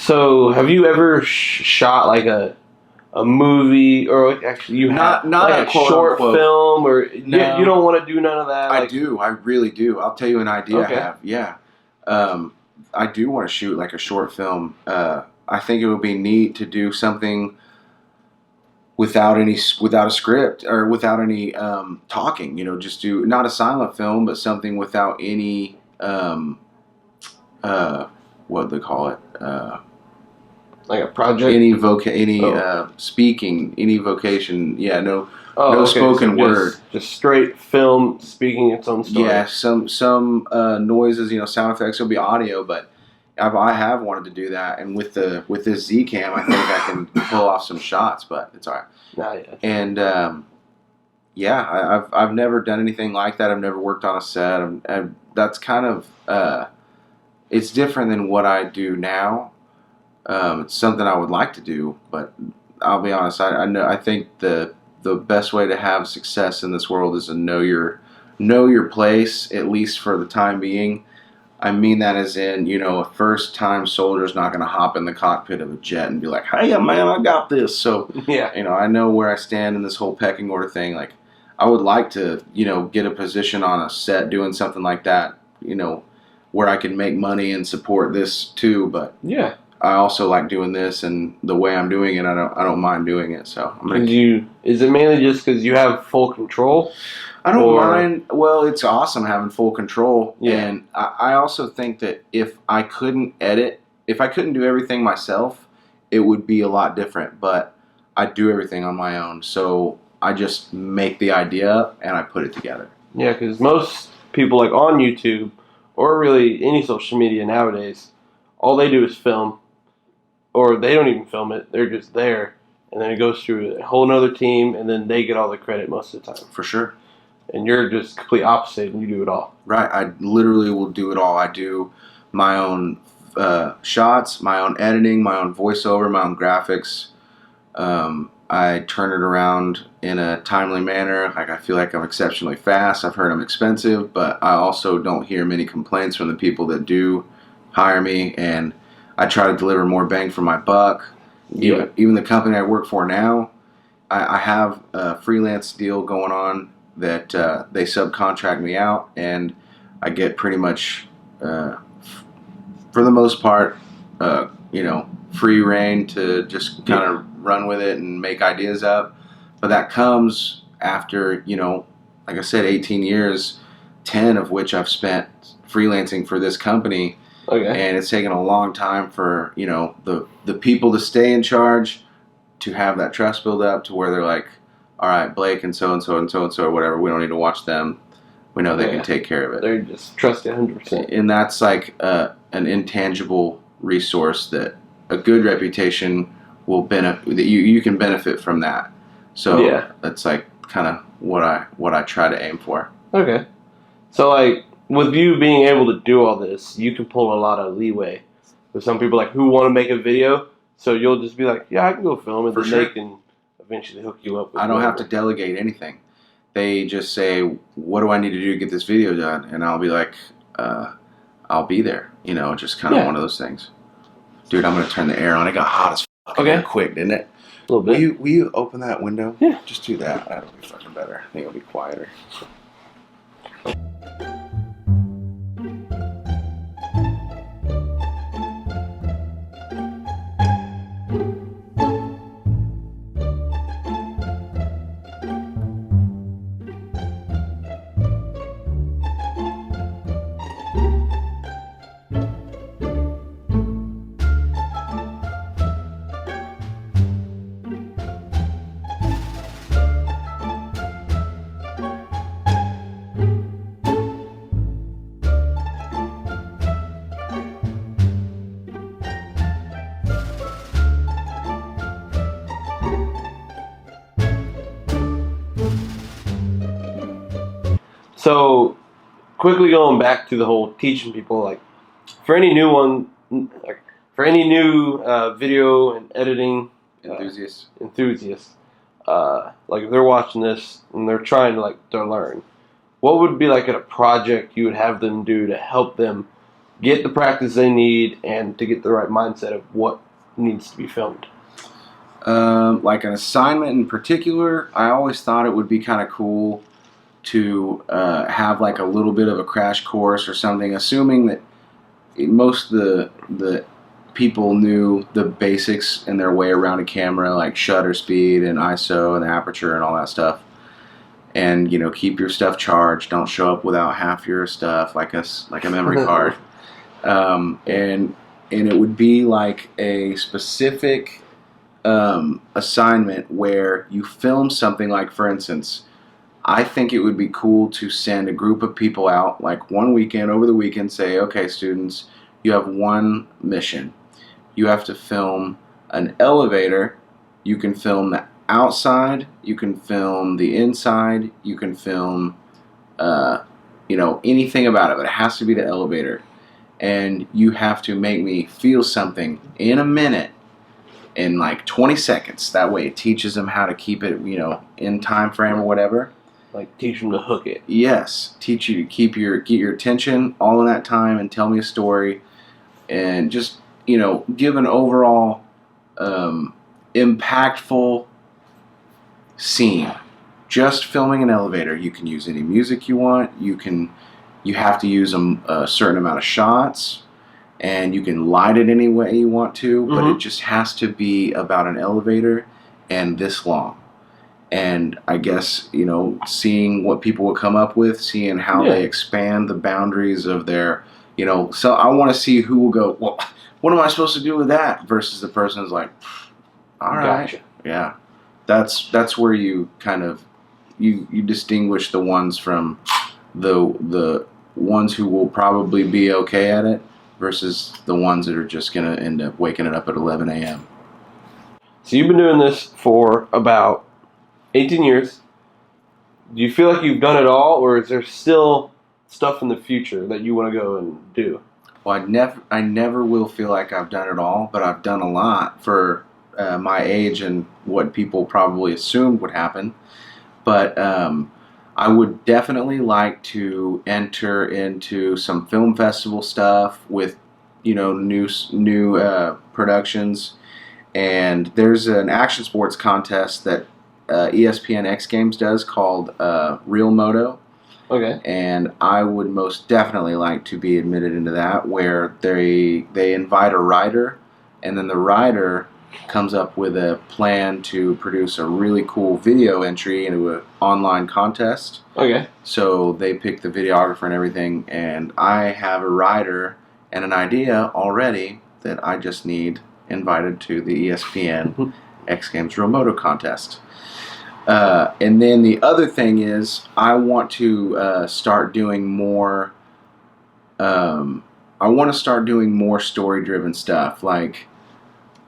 So, have you ever shot like a movie, or actually you have Not like a a quote short unquote. film, or No. you don't want to do none of that? I do. I really do. I'll tell you an idea Okay. I have. Yeah. I do want to shoot like a short film. I think it would be neat to do something without a script or without any talking. Just do not a silent film, but something without any what do they call it? Like a project? Any speaking, any vocation. Yeah, no Okay. spoken word. Just straight film speaking its own story. Yeah, some noises, sound effects. It'll be audio, but I have wanted to do that, and with this Z Cam, I think I can pull off some shots. But it's all right. Nah, yeah. And I've never done anything like that. I've never worked on a set. And that's kind of it's different than what I do now. It's something I would like to do, but I'll be honest. I think the best way to have success in this world is to know your place, at least for the time being. I mean that as in, a first-time soldier's not going to hop in the cockpit of a jet and be like, "Hey, man, I got this." So, yeah, I know where I stand in this whole pecking order thing. Like, I would like to, get a position on a set doing something like that, where I can make money and support this too. But yeah, I also like doing this, and the way I'm doing it, I don't mind doing it. So I'm gonna. Is it mainly just because you have full control? I don't mind. Well, it's awesome having full control. Yeah. And I also think that if I couldn't do everything myself, it would be a lot different. But I do everything on my own. So I just make the idea up and I put it together. Yeah, because most people like on YouTube or really any social media nowadays, all they do is film. Or they don't even film it. They're just there. And then it goes through a whole nother team and then they get all the credit most of the time. For sure. And you're just complete opposite, and you do it all. Right. I literally will do it all. I do my own shots, my own editing, my own voiceover, my own graphics. I turn it around in a timely manner. Like, I feel like I'm exceptionally fast. I've heard I'm expensive, but I also don't hear many complaints from the people that do hire me. And I try to deliver more bang for my buck. Yeah. Even the company I work for now, I have a freelance deal going on that they subcontract me out, and I get pretty much, for the most part, free reign to just kind of run with it and make ideas up. But that comes after, like I said, 18 years, 10 of which I've spent freelancing for this company. Okay. And it's taken a long time for, the people to stay in charge, to have that trust build up to where they're like, all right, Blake and so-and-so and so-and-so or whatever, we don't need to watch them. We know they can take care of it. They're just trust 100%. And that's like an intangible resource that a good reputation will benefit, that you can benefit from that. So that's like kind of what I try to aim for. Okay. So like with you being able to do all this, you can pull a lot of leeway. With some people who want to make a video, so you'll just be like, yeah, I can go film it, and they can eventually hook you up with I don't have to delegate anything. They just say, what do I need to do to get this video done? And I'll be like, I'll be there. Just kind of one of those things. Dude, I'm going to turn the air on. It got hot as fuck quick, didn't it? A little bit. Will you open that window? Yeah. Just do that. That'll be fucking better. I think it'll be quieter. So, quickly going back to the whole teaching people, for any new video and editing enthusiasts, if they're watching this and they're trying to learn, what would be a project you would have them do to help them get the practice they need and to get the right mindset of what needs to be filmed? Like an assignment in particular, I always thought it would be kind of cool to have like a little bit of a crash course or something, assuming that most of the people knew the basics in their way around a camera, like shutter speed and ISO and aperture and all that stuff. And keep your stuff charged. Don't show up without half your stuff, like a memory card. And it would be like a specific assignment where you film something. Like, for instance, I think it would be cool to send a group of people out, like one weekend, over the weekend, say, okay, students, you have one mission. You have to film an elevator. You can film the outside. You can film the inside. You can film, anything about it, but it has to be the elevator. And you have to make me feel something in a minute, in like 20 seconds. That way it teaches them how to keep it, in time frame or whatever. Like teach them to hook it. Yes, teach you to get your attention all in that time and tell me a story, and just give an overall impactful scene. Just filming an elevator. You can use any music you want. You have to use a certain amount of shots, and you can light it any way you want to, but it just has to be about an elevator and this long. And I guess, seeing what people will come up with, seeing how they expand the boundaries of their, so I want to see who will go, well, what am I supposed to do with that? Versus the person who's like, all right. Gotcha. Yeah. That's where you kind of, you distinguish the ones from the ones who will probably be okay at it versus the ones that are just going to end up waking it up at 11 a.m. So you've been doing this for about 18 years. Do you feel like you've done it all, or is there still stuff in the future that you want to go and do? Well, I never will feel like I've done it all, but I've done a lot for my age and what people probably assumed would happen. But I would definitely like to enter into some film festival stuff with, new productions. And there's an action sports contest that ESPN X Games does called Real Moto. Okay. And I would most definitely like to be admitted into that, where they invite a writer, and then the writer comes up with a plan to produce a really cool video entry into an online contest. Okay. So they pick the videographer and everything, and I have a writer and an idea already that I just need invited to the ESPN X Games Real Moto contest. And then the other thing is, I want to start doing more. I want to start doing more story-driven stuff. Like,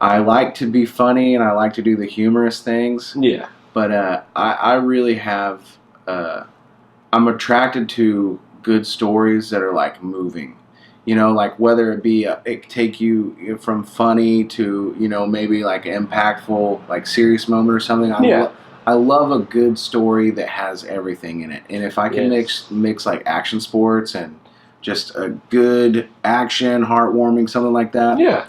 I like to be funny and I like to do the humorous things. Yeah. But I really have. I'm attracted to good stories that are like moving. Like whether it be it take you from funny to maybe like impactful, like serious moment or something. I love a good story that has everything in it. And if I can mix like action sports and just a good action, heartwarming, something like that. Yeah.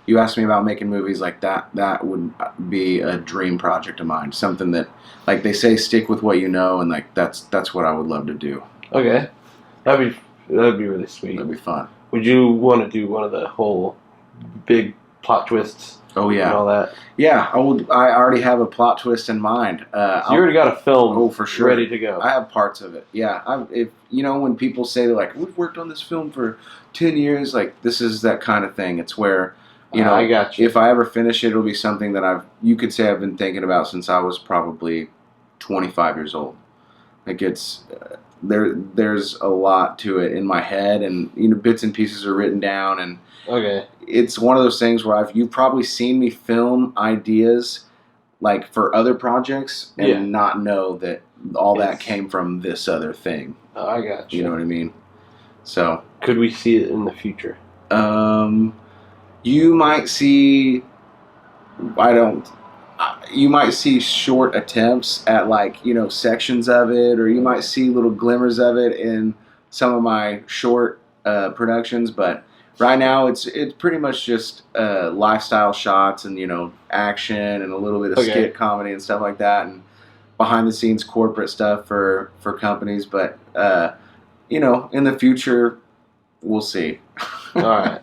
You asked me about making movies like that. That would be a dream project of mine. Something that, like they say, stick with what you know, and like that's what I would love to do. Okay. That'd be really sweet. That'd be fun. Would you want to do one of the whole big plot twists? Oh yeah, and all that. Yeah, I already have a plot twist in mind. So you already got a film. Oh, for sure, ready to go. I have parts of it. Yeah, if when people say they're like, we've worked on this film for 10 years, like this is that kind of thing. It's where I got you. If I ever finish it, it'll be something that you could say I've been thinking about since I was probably 25 years old. Like it's there's a lot to it in my head, and bits and pieces are written down, and okay. It's one of those things where you've probably seen me film ideas like for other projects and not know that all that came from this other thing. Oh, I got you. You know what I mean? So could we see it in the future? You might see. You might see short attempts at sections of it, or you might see little glimmers of it in some of my short productions, but right now it's pretty much just lifestyle shots and action and a little bit of Okay. skit comedy and stuff like that, and behind the scenes corporate stuff for companies. But in the future, we'll see. All right.